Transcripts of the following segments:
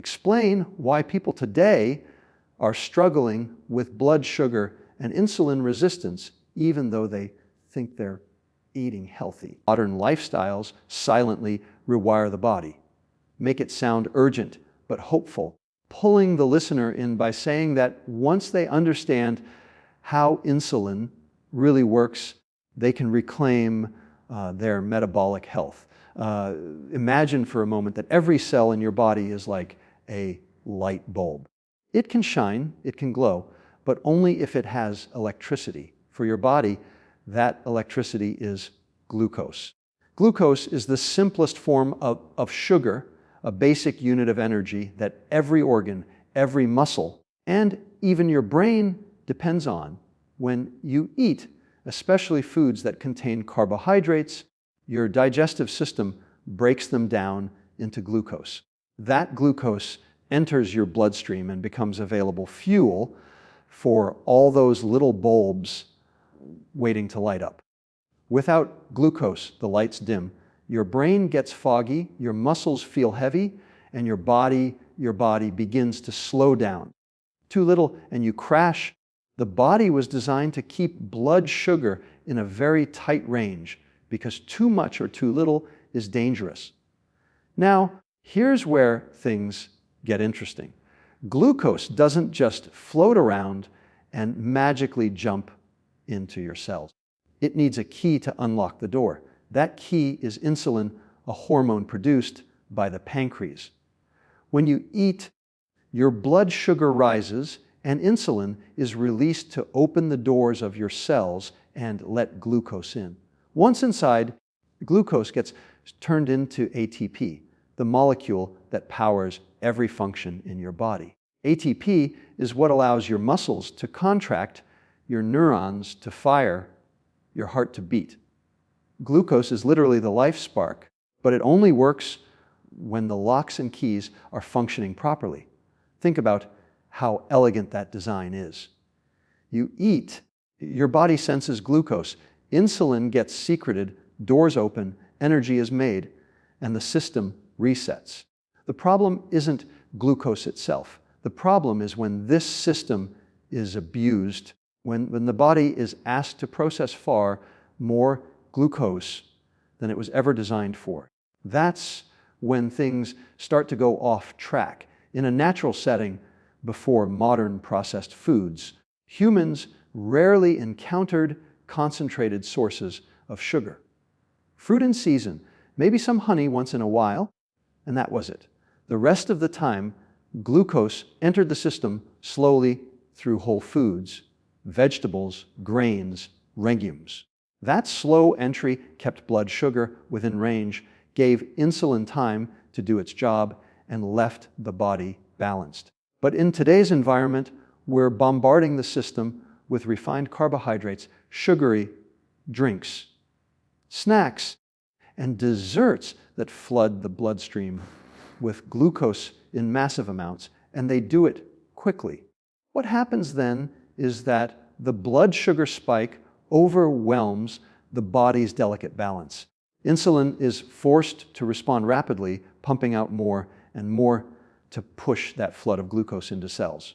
explain why people today are struggling with blood sugar and insulin resistance, even though they think they're eating healthy. Modern lifestyles silently rewire the body, make it sound urgent but hopeful, pulling the listener in by saying that once they understand how insulin really works, they can reclaim their metabolic health. Imagine for a moment that every cell in your body is like a light bulb. It can shine, it can glow, but only if it has electricity. For your body, that electricity is glucose. Glucose is the simplest form of sugar, a basic unit of energy that every organ, every muscle, and even your brain depends on. When you eat, especially foods that contain carbohydrates, your digestive system breaks them down into glucose. That glucose enters your bloodstream and becomes available fuel for all those little bulbs waiting to light up. Without glucose, the lights dim. Your brain gets foggy, your muscles feel heavy, and your body begins to slow down. Too little and you crash. The body was designed to keep blood sugar in a very tight range because too much or too little is dangerous. Now, here's where things get interesting. Glucose doesn't just float around and magically jump into your cells. It needs a key to unlock the door. That key is insulin, a hormone produced by the pancreas. When you eat, your blood sugar rises and insulin is released to open the doors of your cells and let glucose in. Once inside, glucose gets turned into ATP, the molecule that powers every function in your body. ATP is what allows your muscles to contract, your neurons to fire, your heart to beat. Glucose is literally the life spark, but it only works when the locks and keys are functioning properly. Think about how elegant that design is. You eat, your body senses glucose, insulin gets secreted, doors open, energy is made, and the system resets. The problem isn't glucose itself. The problem is when this system is abused, when the body is asked to process far more glucose than it was ever designed for. That's when things start to go off track. In a natural setting, before modern processed foods, humans rarely encountered concentrated sources of sugar. Fruit in season, maybe some honey once in a while, and that was it. The rest of the time, glucose entered the system slowly through whole foods, vegetables, grains, legumes. That slow entry kept blood sugar within range, gave insulin time to do its job, and left the body balanced. But in today's environment, we're bombarding the system with refined carbohydrates, sugary drinks, snacks, and desserts that flood the bloodstream with glucose in massive amounts, and they do it quickly. What happens then is that the blood sugar spike overwhelms the body's delicate balance. Insulin is forced to respond rapidly, pumping out more and more to push that flood of glucose into cells.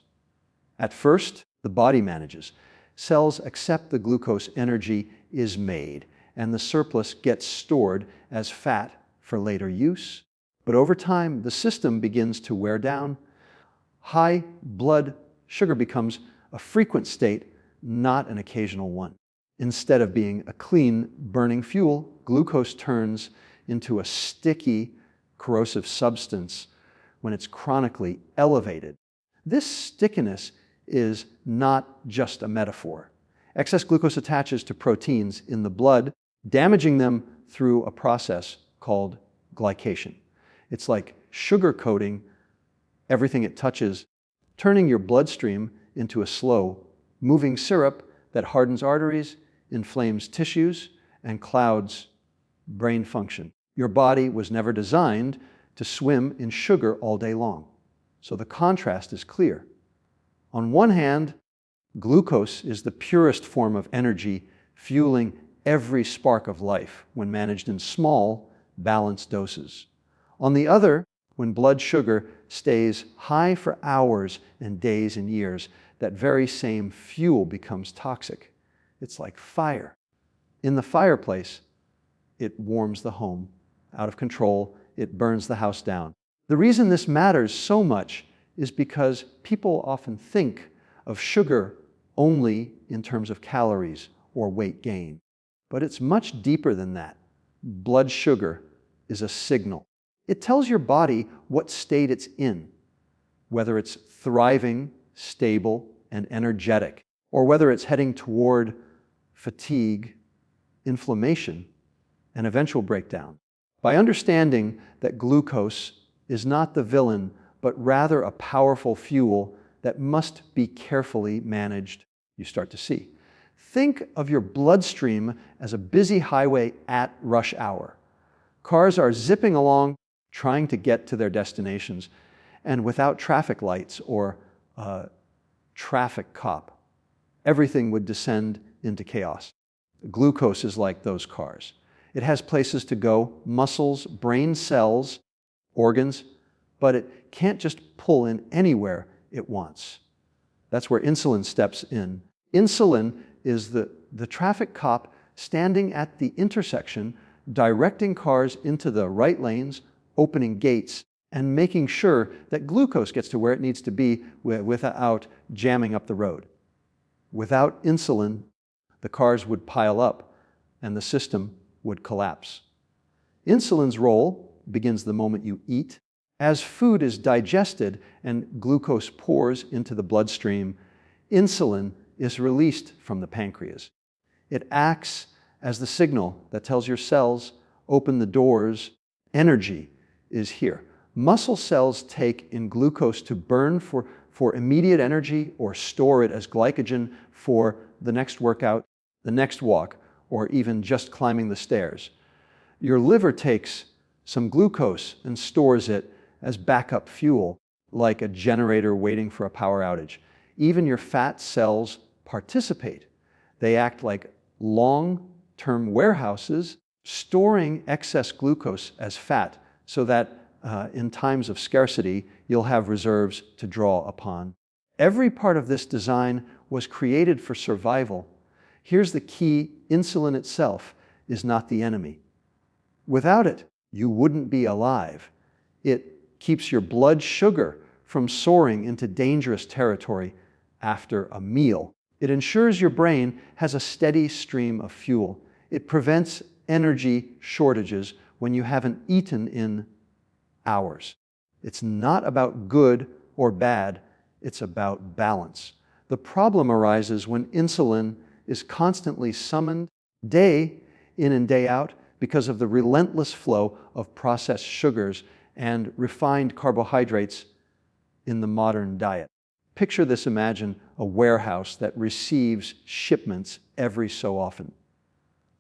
At first, the body manages. Cells accept the glucose energy is made, and the surplus gets stored as fat for later use. But over time, the system begins to wear down. High blood sugar becomes a frequent state, not an occasional one. Instead of being a clean, burning fuel, glucose turns into a sticky, corrosive substance when it's chronically elevated. This stickiness is not just a metaphor. Excess glucose attaches to proteins in the blood, damaging them through a process called glycation. It's like sugar coating everything it touches, turning your bloodstream into a slow, moving syrup that hardens arteries, inflames tissues, and clouds brain function. Your body was never designed to swim in sugar all day long. So the contrast is clear. On one hand, glucose is the purest form of energy, fueling every spark of life when managed in small, balanced doses. On the other, When blood sugar stays high for hours and days and years, that very same fuel becomes toxic. It's like fire. In the fireplace, it warms the home. Out of control, it burns the house down. The reason this matters so much is because people often think of sugar only in terms of calories or weight gain. But it's much deeper than that. Blood sugar is a signal. It tells your body what state it's in, whether it's thriving, stable, and energetic, or whether it's heading toward fatigue, inflammation, and eventual breakdown. By understanding that glucose is not the villain, but rather a powerful fuel that must be carefully managed, you start to see. Think of your bloodstream as a busy highway at rush hour. Cars are zipping along, trying to get to their destinations, and without traffic lights or a traffic cop, everything would descend into chaos. Glucose is like those cars. It has places to go, muscles, brain cells, organs, but it can't just pull in anywhere it wants. That's where insulin steps in. Insulin is the traffic cop standing at the intersection, directing cars into the right lanes, opening gates, and making sure that glucose gets to where it needs to be without jamming up the road. Without insulin, the cars would pile up and the system would collapse. Insulin's role begins the moment you eat. As food is digested and glucose pours into the bloodstream, insulin is released from the pancreas. It acts as the signal that tells your cells, open the doors, energy is here. Muscle cells take in glucose to burn for immediate energy or store it as glycogen for the next workout, the next walk, or even just climbing the stairs. Your liver takes some glucose and stores it as backup fuel, like a generator waiting for a power outage. Even your fat cells participate. They act like long-term warehouses, storing excess glucose as fat so that in times of scarcity, you'll have reserves to draw upon. Every part of this design was created for survival. Here's the key: insulin itself is not the enemy. Without it, you wouldn't be alive. It keeps your blood sugar from soaring into dangerous territory after a meal. It ensures your brain has a steady stream of fuel. It prevents energy shortages when you haven't eaten in hours. It's not about good or bad, it's about balance. The problem arises when insulin is constantly summoned day in and day out because of the relentless flow of processed sugars and refined carbohydrates in the modern diet. Picture this: imagine a warehouse that receives shipments every so often.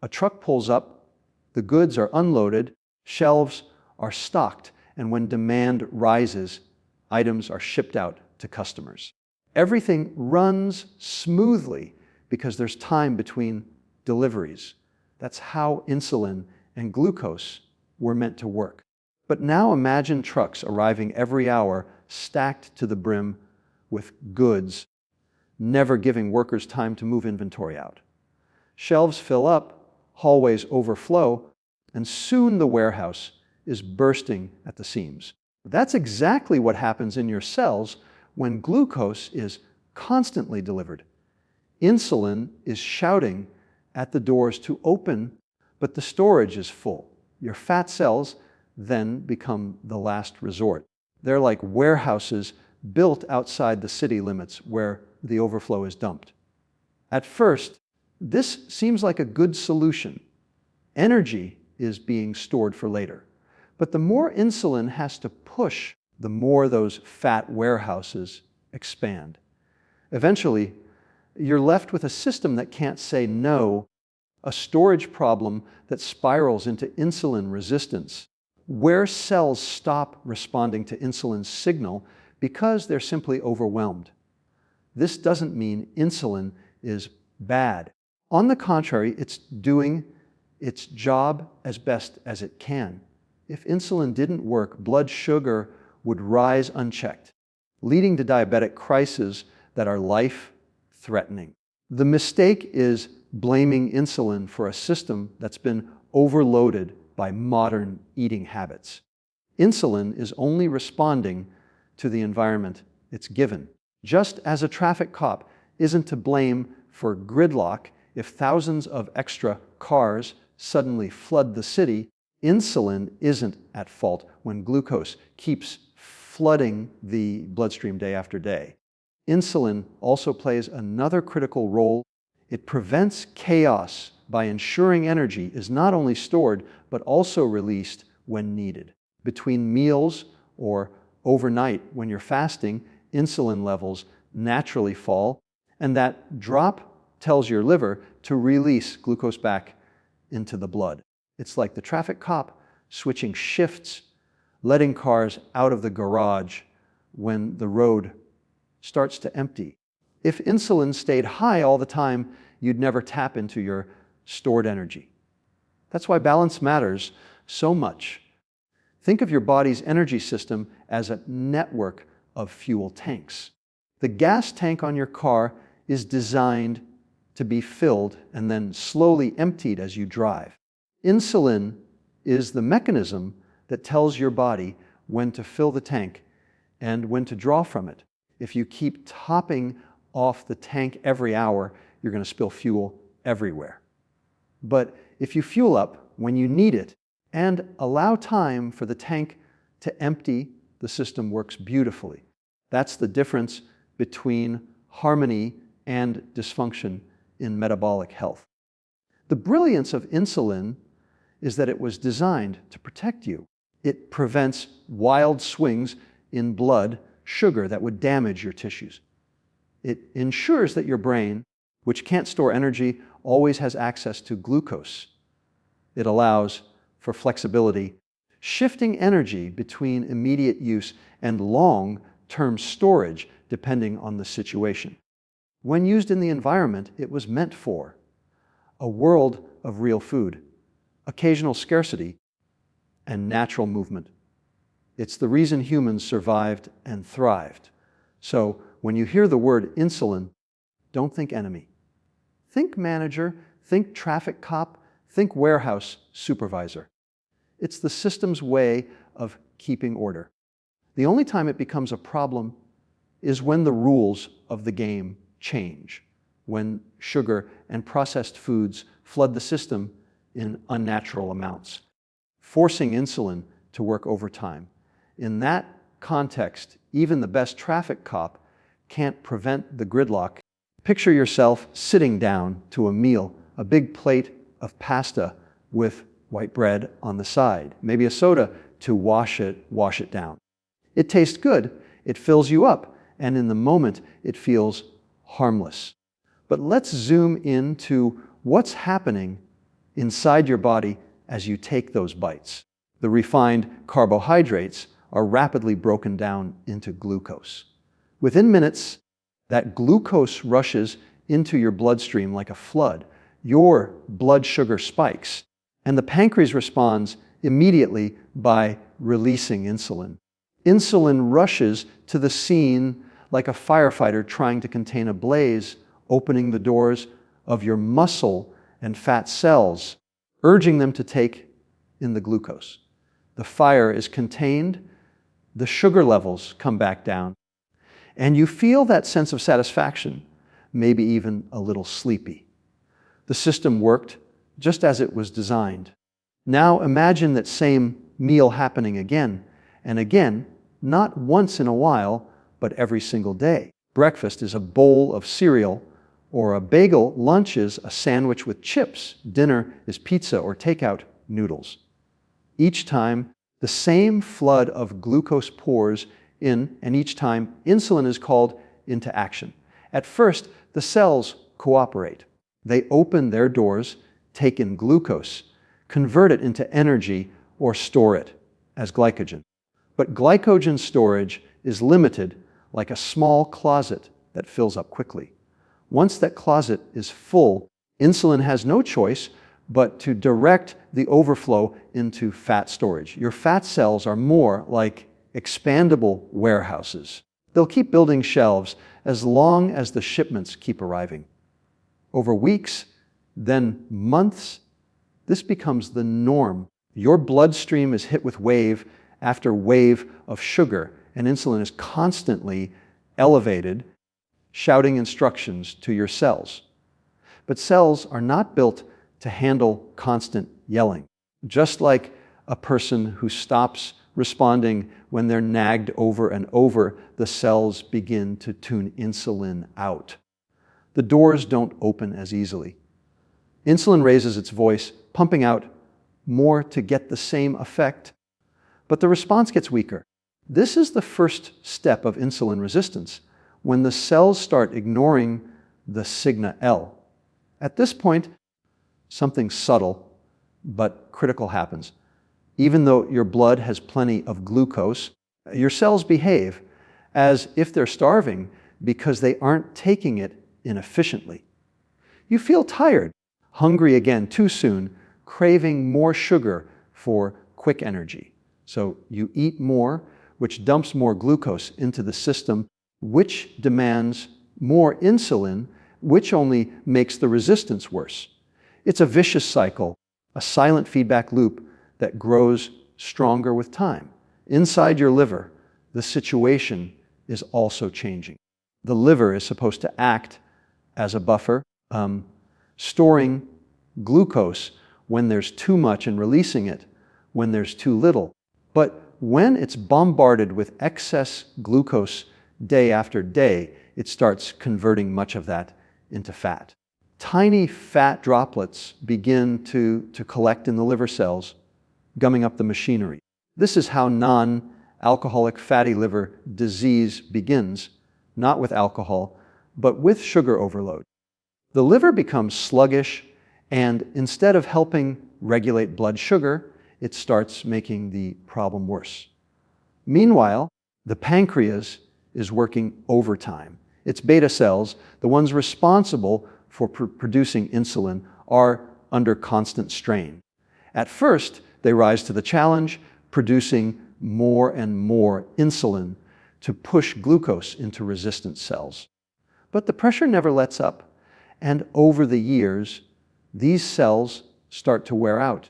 A truck pulls up, the goods are unloaded, shelves are stocked, and when demand rises, items are shipped out to customers. Everything runs smoothly because there's time between deliveries. That's how insulin and glucose were meant to work. But now imagine trucks arriving every hour, stacked to the brim with goods, never giving workers time to move inventory out. Shelves fill up, hallways overflow, and soon the warehouse is bursting at the seams. That's exactly what happens in your cells when glucose is constantly delivered. Insulin is shouting at the doors to open, but the storage is full. Your fat cells then become the last resort. They're like warehouses built outside the city limits where the overflow is dumped. At first, this seems like a good solution. Energy is being stored for later. But the more insulin has to push, the more those fat warehouses expand. Eventually, you're left with a system that can't say no, a storage problem that spirals into insulin resistance, where cells stop responding to insulin's signal because they're simply overwhelmed. This doesn't mean insulin is bad. On the contrary, it's doing its job as best as it can. If insulin didn't work, blood sugar would rise unchecked, leading to diabetic crises that are life-threatening. The mistake is blaming insulin for a system that's been overloaded by modern eating habits. Insulin is only responding to the environment it's given. Just as a traffic cop isn't to blame for gridlock if thousands of extra cars suddenly flood the city, insulin isn't at fault when glucose keeps flooding the bloodstream day after day. Insulin also plays another critical role. It prevents chaos by ensuring energy is not only stored, but also released when needed. Between meals or overnight when you're fasting, insulin levels naturally fall, and that drop tells your liver to release glucose back into the blood. It's like the traffic cop switching shifts, letting cars out of the garage when the road starts to empty. If insulin stayed high all the time, you'd never tap into your stored energy. That's why balance matters so much. Think of your body's energy system as a network of fuel tanks. The gas tank on your car is designed to be filled and then slowly emptied as you drive. Insulin is the mechanism that tells your body when to fill the tank and when to draw from it. If you keep topping off the tank every hour, you're going to spill fuel everywhere. But if you fuel up when you need it and allow time for the tank to empty, the system works beautifully. That's the difference between harmony and dysfunction in metabolic health. The brilliance of insulin is that it was designed to protect you. It prevents wild swings in blood sugar that would damage your tissues. It ensures that your brain, which can't store energy, always has access to glucose. It allows for flexibility, shifting energy between immediate use and long-term storage depending on the situation. When used in the environment it was meant for, a world of real food, occasional scarcity, and natural movement. It's the reason humans survived and thrived. So when you hear the word insulin, don't think enemy. Think manager, think traffic cop, think warehouse supervisor. It's the system's way of keeping order. The only time it becomes a problem is when the rules of the game change, when sugar and processed foods flood the system in unnatural amounts, forcing insulin to work overtime. In that context, even the best traffic cop can't prevent the gridlock. Picture yourself sitting down to a meal, a big plate of pasta with white bread on the side, maybe a soda to wash it down. It tastes good, it fills you up, and in the moment it feels harmless. But let's zoom into what's happening inside your body as you take those bites. The refined carbohydrates are rapidly broken down into glucose. Within minutes, that glucose rushes into your bloodstream like a flood. Your blood sugar spikes, and the pancreas responds immediately by releasing insulin. Insulin rushes to the scene like a firefighter trying to contain a blaze, opening the doors of your muscle and fat cells, urging them to take in the glucose. The fire is contained, the sugar levels come back down, and you feel that sense of satisfaction, maybe even a little sleepy. The system worked just as it was designed. Now imagine that same meal happening again and again, not once in a while, but every single day. Breakfast is a bowl of cereal or a bagel, lunch is a sandwich with chips, dinner is pizza or takeout noodles. Each time, the same flood of glucose pours in, and each time, insulin is called into action. At first, the cells cooperate. They open their doors, take in glucose, convert it into energy, or store it as glycogen. But glycogen storage is limited, like a small closet that fills up quickly. Once that closet is full, insulin has no choice but to direct the overflow into fat storage. Your fat cells are more like expandable warehouses. They'll keep building shelves as long as the shipments keep arriving. Over weeks, then months, this becomes the norm. Your bloodstream is hit with wave after wave of sugar, and insulin is constantly elevated, shouting instructions to your cells. But cells are not built to handle constant yelling. Just like a person who stops responding when they're nagged over and over, the cells begin to tune insulin out. The doors don't open as easily. Insulin raises its voice, pumping out more to get the same effect, but the response gets weaker. This is the first step of insulin resistance, when the cells start ignoring the signal L. At this point, something subtle but critical happens. Even though your blood has plenty of glucose, your cells behave as if they're starving because they aren't taking it inefficiently. You feel tired, hungry again too soon, craving more sugar for quick energy. So you eat more, which dumps more glucose into the system, which demands more insulin, which only makes the resistance worse. It's a vicious cycle, a silent feedback loop that grows stronger with time. Inside your liver, the situation is also changing. The liver is supposed to act as a buffer, storing glucose when there's too much and releasing it when there's too little. But when it's bombarded with excess glucose day after day, it starts converting much of that into fat. Tiny fat droplets begin to collect in the liver cells, gumming up the machinery. This is how non-alcoholic fatty liver disease begins, not with alcohol, but with sugar overload. The liver becomes sluggish, and instead of helping regulate blood sugar, it starts making the problem worse. Meanwhile, the pancreas is working overtime. Its beta cells, the ones responsible for producing insulin, are under constant strain. At first, they rise to the challenge, producing more and more insulin to push glucose into resistant cells. But the pressure never lets up, and over the years, these cells start to wear out.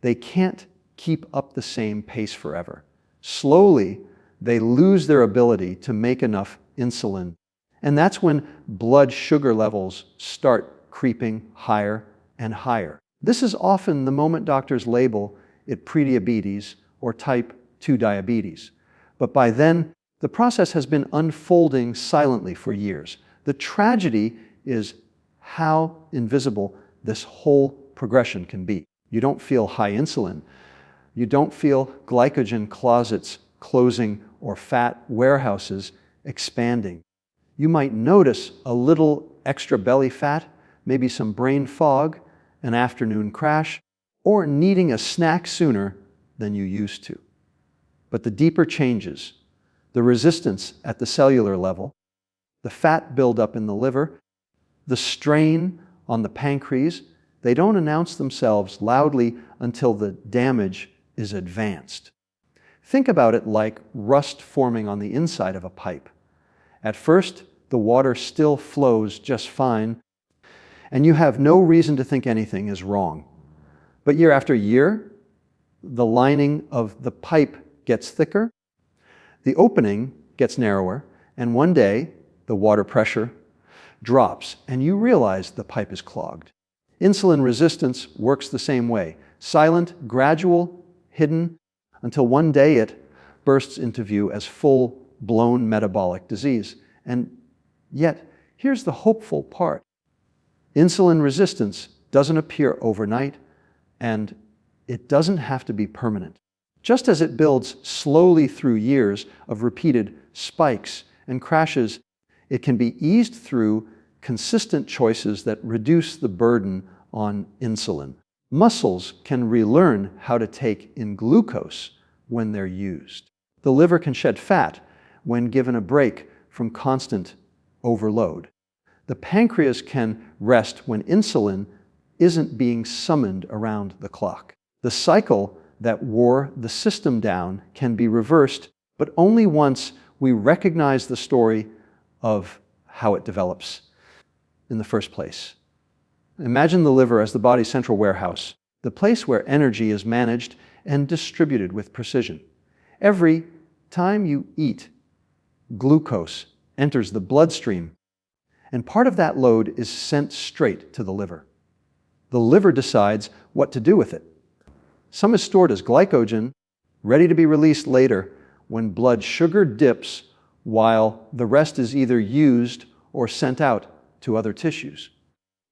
They can't keep up the same pace forever. Slowly, they lose their ability to make enough insulin. And that's when blood sugar levels start creeping higher and higher. This is often the moment doctors label it prediabetes or type 2 diabetes. But by then, the process has been unfolding silently for years. The tragedy is how invisible this whole progression can be. You don't feel high insulin. You don't feel glycogen closets closing or fat warehouses expanding. You might notice a little extra belly fat, maybe some brain fog, an afternoon crash, or needing a snack sooner than you used to. But the deeper changes, the resistance at the cellular level, the fat buildup in the liver, the strain on the pancreas, they don't announce themselves loudly until the damage is advanced. Think about it like rust forming on the inside of a pipe. At first, the water still flows just fine, and you have no reason to think anything is wrong. But year after year, the lining of the pipe gets thicker, the opening gets narrower, and one day, the water pressure drops, and you realize the pipe is clogged. Insulin resistance works the same way. Silent, gradual, hidden, until one day it bursts into view as full-blown metabolic disease. And yet, here's the hopeful part. Insulin resistance doesn't appear overnight, and it doesn't have to be permanent. Just as it builds slowly through years of repeated spikes and crashes, it can be eased through consistent choices that reduce the burden on insulin. Muscles can relearn how to take in glucose when they're used. The liver can shed fat when given a break from constant overload. The pancreas can rest when insulin isn't being summoned around the clock. The cycle that wore the system down can be reversed, but only once we recognize the story of how it develops in the first place. Imagine the liver as the body's central warehouse, the place where energy is managed and distributed with precision. Every time you eat, glucose enters the bloodstream, and part of that load is sent straight to the liver. The liver decides what to do with it. Some is stored as glycogen, ready to be released later when blood sugar dips, while the rest is either used or sent out to other tissues.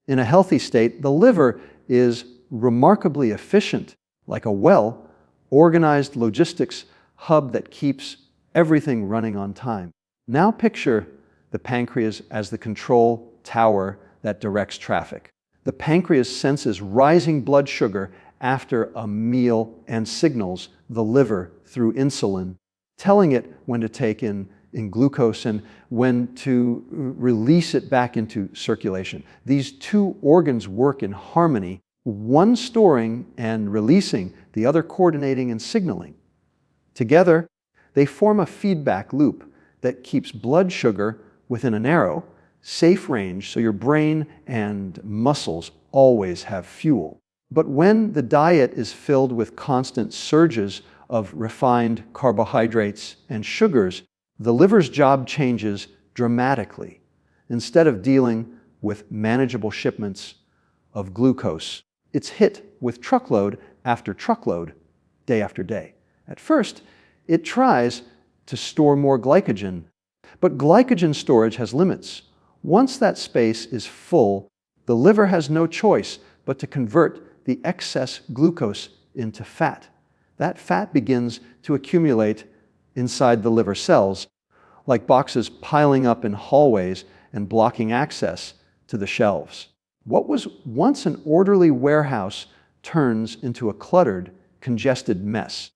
In a healthy state, the liver is remarkably efficient, like a well-organized logistics hub that keeps everything running on time. Now picture the pancreas as the control tower that directs traffic. The pancreas senses rising blood sugar after a meal and signals the liver through insulin, telling it when to take in glucose and when to release it back into circulation. These two organs work in harmony, one storing and releasing, the other coordinating and signaling. Together, they form a feedback loop that keeps blood sugar within a narrow, safe range so your brain and muscles always have fuel. But when the diet is filled with constant surges of refined carbohydrates and sugars, the liver's job changes dramatically. Instead of dealing with manageable shipments of glucose, it's hit with truckload after truckload, day after day. At first, it tries to store more glycogen, but glycogen storage has limits. Once that space is full, the liver has no choice but to convert the excess glucose into fat. That fat begins to accumulate inside the liver cells, like boxes piling up in hallways and blocking access to the shelves. What was once an orderly warehouse turns into a cluttered, congested mess.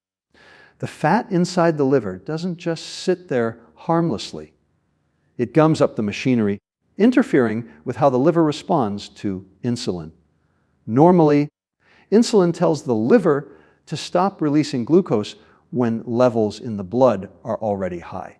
The fat inside the liver doesn't just sit there harmlessly. It gums up the machinery, interfering with how the liver responds to insulin. Normally, insulin tells the liver to stop releasing glucose when levels in the blood are already high.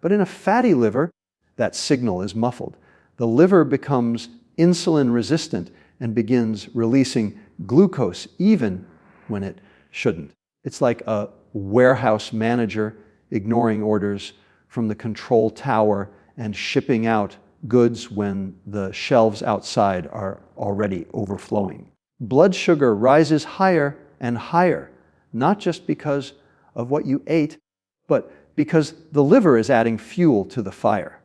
But in a fatty liver, that signal is muffled. The liver becomes insulin resistant and begins releasing glucose even when it shouldn't. It's like a warehouse manager ignoring orders from the control tower and shipping out goods when the shelves outside are already overflowing. Blood sugar rises higher and higher, not just because of what you ate, but because the liver is adding fuel to the fire.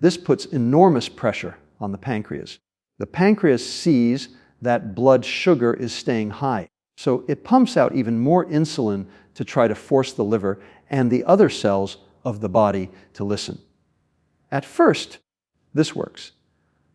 This puts enormous pressure on the pancreas. The pancreas sees that blood sugar is staying high, so it pumps out even more insulin to try to force the liver and the other cells of the body to listen. At first, this works.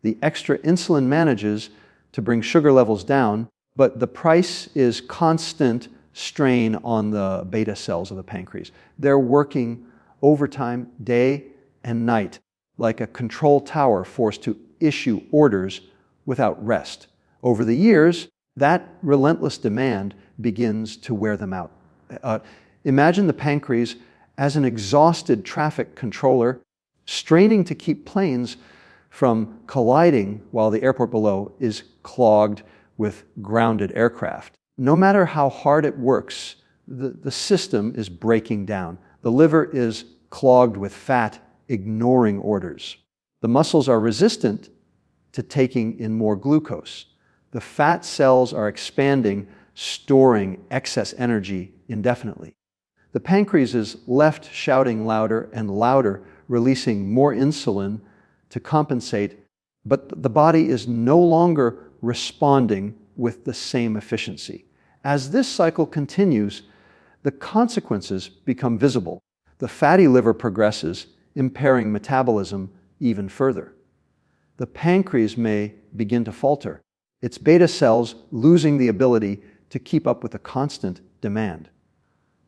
The extra insulin manages to bring sugar levels down, but the price is constant strain on the beta cells of the pancreas. They're working overtime day and night, like a control tower forced to issue orders without rest. Over the years, that relentless demand begins to wear them out. Imagine the pancreas as an exhausted traffic controller, straining to keep planes from colliding while the airport below is clogged with grounded aircraft. No matter how hard it works, the system is breaking down. The liver is clogged with fat, ignoring orders. The muscles are resistant to taking in more glucose. The fat cells are expanding, storing excess energy indefinitely. The pancreas is left shouting louder and louder, releasing more insulin to compensate, but the body is no longer responding with the same efficiency. As this cycle continues, the consequences become visible. The fatty liver progresses, impairing metabolism even further. The pancreas may begin to falter, its beta cells losing the ability to keep up with the constant demand.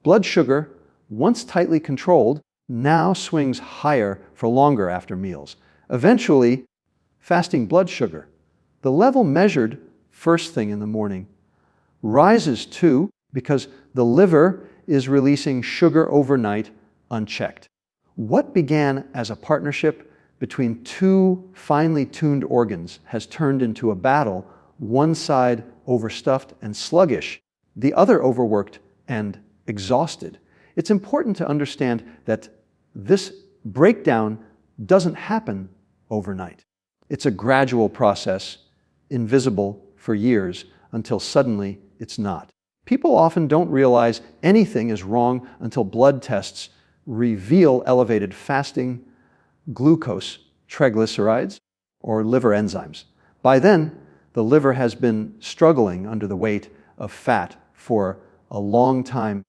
Blood sugar, once tightly controlled, now swings higher for longer after meals. Eventually, fasting blood sugar, the level measured first thing in the morning, rises too because the liver is releasing sugar overnight unchecked. What began as a partnership between two finely tuned organs has turned into a battle, one side overstuffed and sluggish, the other overworked and exhausted. It's important to understand that this breakdown doesn't happen overnight. It's a gradual process, invisible for years, until suddenly it's not. People often don't realize anything is wrong until blood tests reveal elevated fasting glucose, triglycerides, or liver enzymes. By then, the liver has been struggling under the weight of fat for a long time,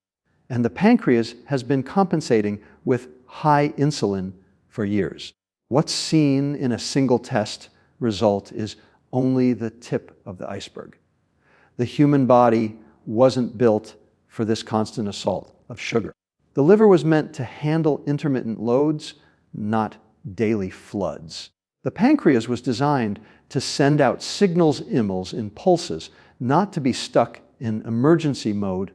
and the pancreas has been compensating with high insulin for years. What's seen in a single test result is only the tip of the iceberg. The human body wasn't built for this constant assault of sugar. The liver was meant to handle intermittent loads, not daily floods. The pancreas was designed to send out signals in pulses, not to be stuck in emergency mode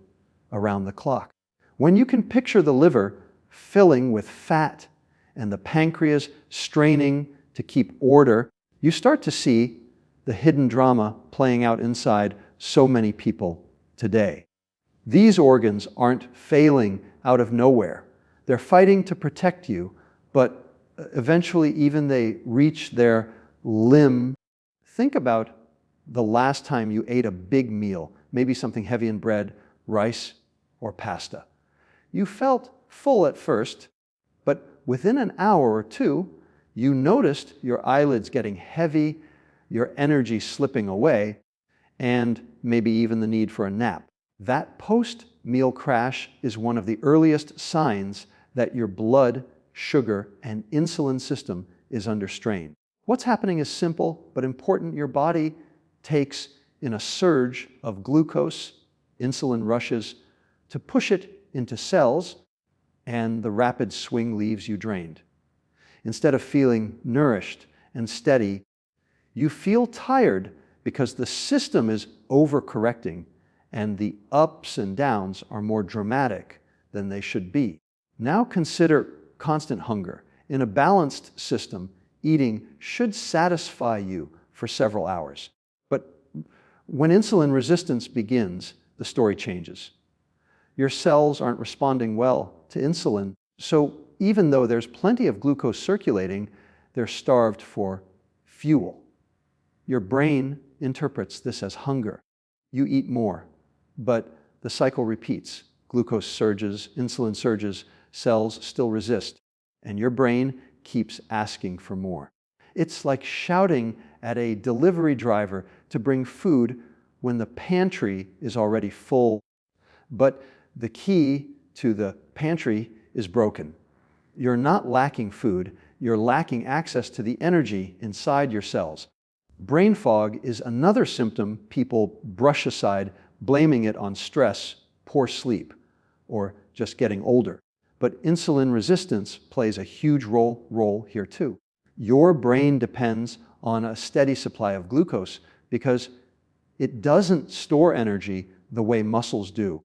around the clock. When you can picture the liver filling with fat and the pancreas straining to keep order, you start to see the hidden drama playing out inside so many people today. These organs aren't failing out of nowhere. They're fighting to protect you, but eventually even they reach their limit. Think about the last time you ate a big meal, maybe something heavy in bread, rice, or pasta. You felt full at first, but within an hour or two, you noticed your eyelids getting heavy, your energy slipping away, and maybe even the need for a nap. That post-meal crash is one of the earliest signs that your blood, sugar, and insulin system is under strain. What's happening is simple but important. Your body takes in a surge of glucose, insulin rushes, to push it into cells, and the rapid swing leaves you drained. Instead of feeling nourished and steady, you feel tired because the system is overcorrecting and the ups and downs are more dramatic than they should be. Now consider constant hunger. In a balanced system, eating should satisfy you for several hours. But when insulin resistance begins, the story changes. Your cells aren't responding well to insulin, so even though there's plenty of glucose circulating, they're starved for fuel. Your brain interprets this as hunger. You eat more, but the cycle repeats. Glucose surges, insulin surges, cells still resist, and your brain keeps asking for more. It's like shouting at a delivery driver to bring food when the pantry is already full, but the key to the pantry is broken. You're not lacking food, you're lacking access to the energy inside your cells. Brain fog is another symptom people brush aside, blaming it on stress, poor sleep, or just getting older. But insulin resistance plays a huge role here too. Your brain depends on a steady supply of glucose because it doesn't store energy the way muscles do.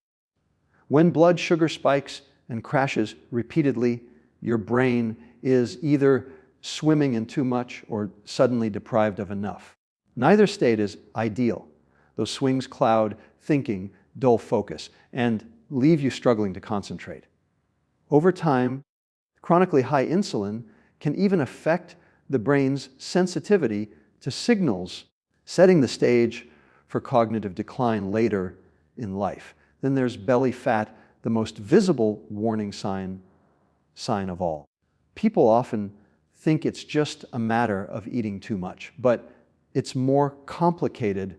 When blood sugar spikes and crashes repeatedly, your brain is either swimming in too much or suddenly deprived of enough. Neither state is ideal. Those swings cloud thinking, dull focus, and leave you struggling to concentrate. Over time, chronically high insulin can even affect the brain's sensitivity to signals, setting the stage for cognitive decline later in life. Then there's belly fat, the most visible warning sign of all. People often think it's just a matter of eating too much, but it's more complicated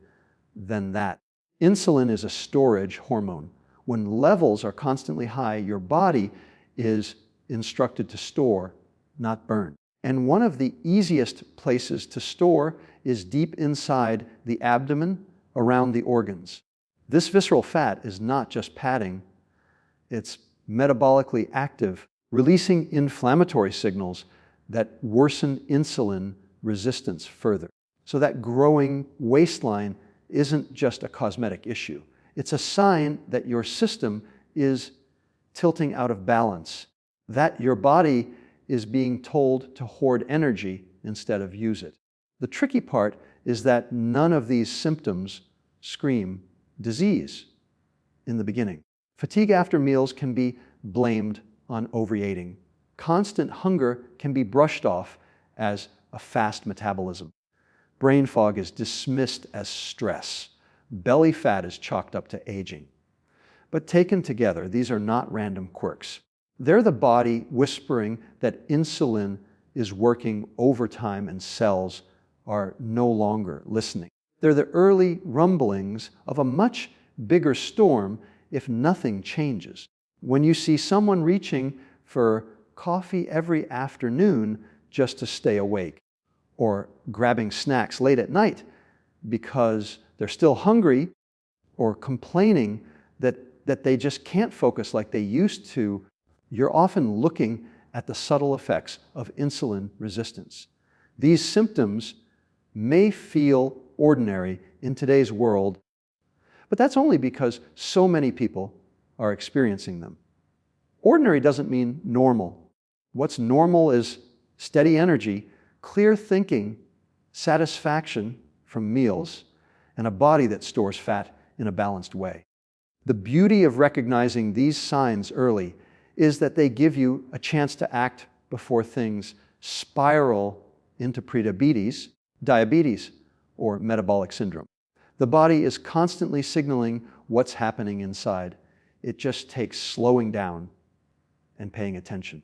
than that. Insulin is a storage hormone. When levels are constantly high, your body is instructed to store, not burn. And one of the easiest places to store is deep inside the abdomen, around the organs. This visceral fat is not just padding, it's metabolically active, releasing inflammatory signals that worsen insulin resistance further. So that growing waistline isn't just a cosmetic issue. It's a sign that your system is tilting out of balance, that your body is being told to hoard energy instead of use it. The tricky part is that none of these symptoms scream disease in the beginning. Fatigue after meals can be blamed on overeating. Constant hunger can be brushed off as a fast metabolism. Brain fog is dismissed as stress. Belly fat is chalked up to aging. But taken together, these are not random quirks. They're the body whispering that insulin is working overtime and cells are no longer listening. They're the early rumblings of a much bigger storm if nothing changes. When you see someone reaching for coffee every afternoon just to stay awake, or grabbing snacks late at night because they're still hungry, or complaining that they just can't focus like they used to, you're often looking at the subtle effects of insulin resistance. These symptoms may feel ordinary in today's world, but that's only because so many people are experiencing them. Ordinary doesn't mean normal. What's normal is steady energy, clear thinking, satisfaction from meals, and a body that stores fat in a balanced way. The beauty of recognizing these signs early is that they give you a chance to act before things spiral into prediabetes, diabetes, or metabolic syndrome. The body is constantly signaling what's happening inside. It just takes slowing down and paying attention.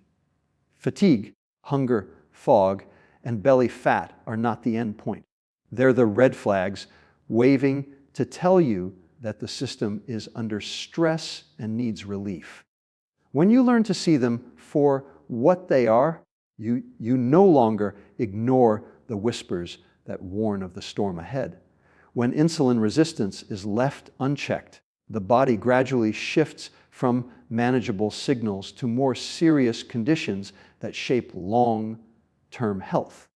Fatigue, hunger, fog, and belly fat are not the end point. They're the red flags waving to tell you that the system is under stress and needs relief. When you learn to see them for what they are, you no longer ignore the whispers that warn of the storm ahead. When insulin resistance is left unchecked, the body gradually shifts from manageable signals to more serious conditions that shape long-term health.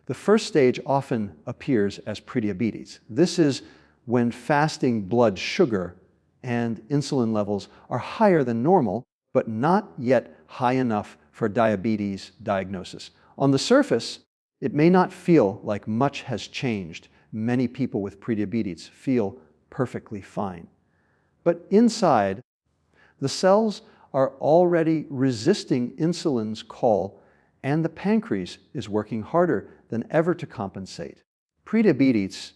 The first stage often appears as prediabetes. This is when fasting blood sugar and insulin levels are higher than normal, but not yet high enough for diabetes diagnosis. On the surface, it may not feel like much has changed. Many people with prediabetes feel perfectly fine. But inside, the cells are already resisting insulin's call, and the pancreas is working harder than ever to compensate. Prediabetes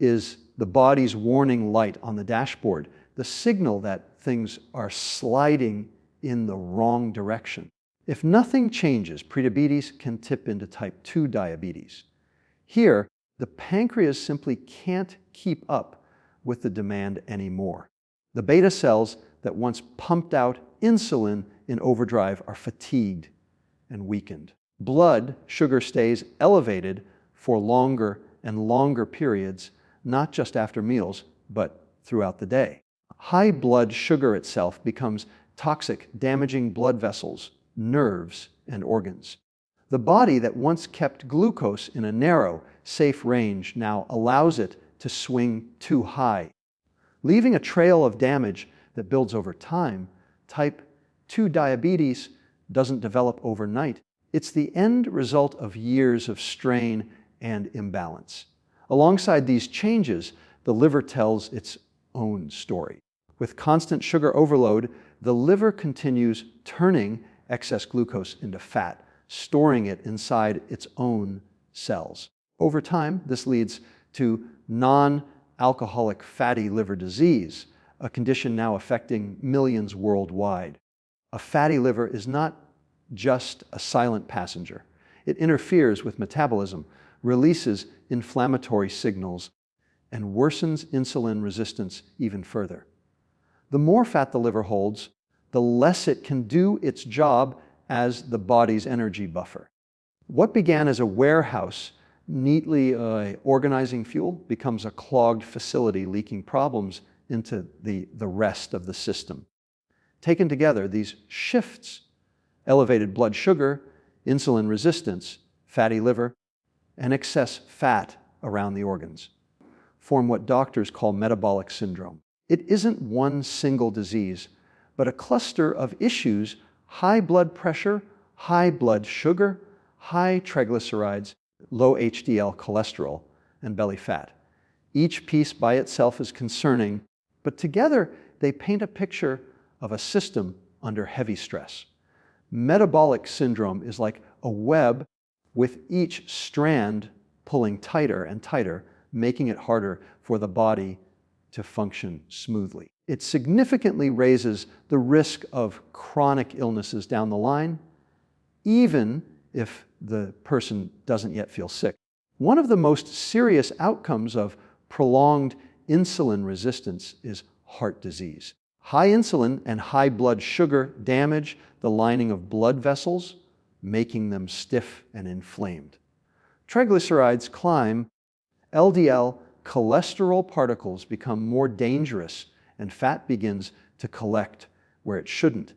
is the body's warning light on the dashboard, the signal that things are sliding in the wrong direction. If nothing changes, prediabetes can tip into type 2 diabetes. Here, the pancreas simply can't keep up with the demand anymore. The beta cells that once pumped out insulin in overdrive are fatigued and weakened. Blood sugar stays elevated for longer and longer periods, not just after meals, but throughout the day. High blood sugar itself becomes toxic, damaging blood vessels, nerves, and organs. The body that once kept glucose in a narrow, safe range now allows it to swing too high, leaving a trail of damage that builds over time. Type 2 diabetes doesn't develop overnight. It's the end result of years of strain and imbalance. Alongside these changes, the liver tells its own story. With constant sugar overload, the liver continues turning excess glucose into fat, storing it inside its own cells. Over time, this leads to non-alcoholic fatty liver disease, a condition now affecting millions worldwide. A fatty liver is not just a silent passenger. It interferes with metabolism, releases inflammatory signals, and worsens insulin resistance even further. The more fat the liver holds, the less it can do its job as the body's energy buffer. What began as a warehouse neatly organizing fuel becomes a clogged facility leaking problems into the rest of the system. Taken together, these shifts, elevated blood sugar, insulin resistance, fatty liver, and excess fat around the organs, form what doctors call metabolic syndrome. It isn't one single disease, but a cluster of issues: high blood pressure, high blood sugar, high triglycerides, low HDL cholesterol, and belly fat. Each piece by itself is concerning, but together they paint a picture of a system under heavy stress. Metabolic syndrome is like a web with each strand pulling tighter and tighter, making it harder for the body to function smoothly. It significantly raises the risk of chronic illnesses down the line, even if the person doesn't yet feel sick. One of the most serious outcomes of prolonged insulin resistance is heart disease. High insulin and high blood sugar damage the lining of blood vessels, making them stiff and inflamed. Triglycerides climb, LDL cholesterol particles become more dangerous, and fat begins to collect where it shouldn't,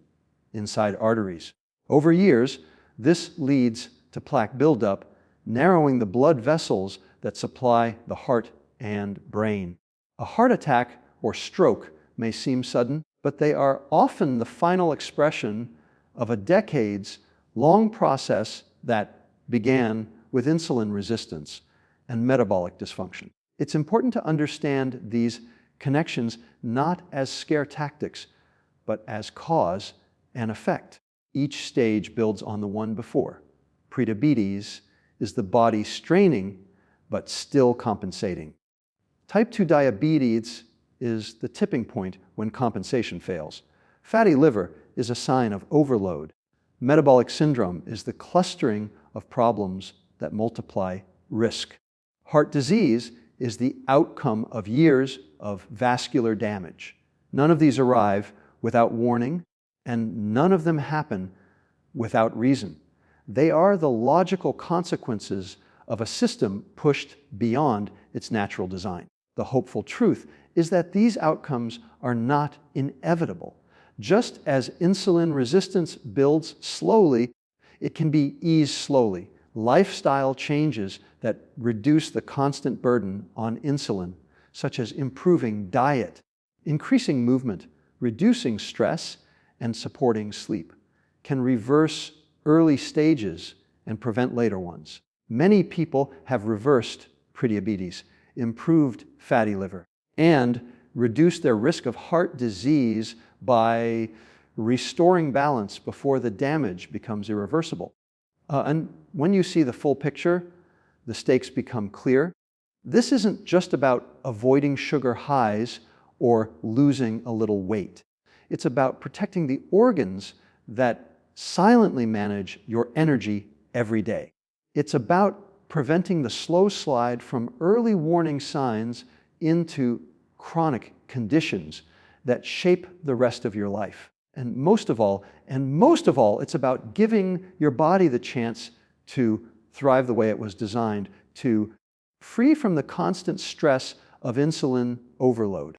inside arteries. Over years, this leads to plaque buildup, narrowing the blood vessels that supply the heart and brain. A heart attack or stroke may seem sudden, but they are often the final expression of a decades-long process that began with insulin resistance and metabolic dysfunction. It's important to understand these connections not as scare tactics, but as cause and effect. Each stage builds on the one before. Prediabetes is the body straining, but still compensating. Type 2 diabetes is the tipping point when compensation fails. Fatty liver is a sign of overload. Metabolic syndrome is the clustering of problems that multiply risk. Heart disease is the outcome of years of vascular damage. None of these arrive without warning, and none of them happen without reason. They are the logical consequences of a system pushed beyond its natural design. The hopeful truth is that these outcomes are not inevitable. Just as insulin resistance builds slowly, it can be eased slowly. Lifestyle changes that reduce the constant burden on insulin, such as improving diet, increasing movement, reducing stress, and supporting sleep, can reverse early stages and prevent later ones. Many people have reversed prediabetes, improved fatty liver, and reduced their risk of heart disease by restoring balance before the damage becomes irreversible. And when you see the full picture, the stakes become clear. This isn't just about avoiding sugar highs or losing a little weight. It's about protecting the organs that silently manage your energy every day. It's about preventing the slow slide from early warning signs into chronic conditions that shape the rest of your life. And most of all, it's about giving your body the chance to thrive the way it was designed, to free from the constant stress of insulin overload.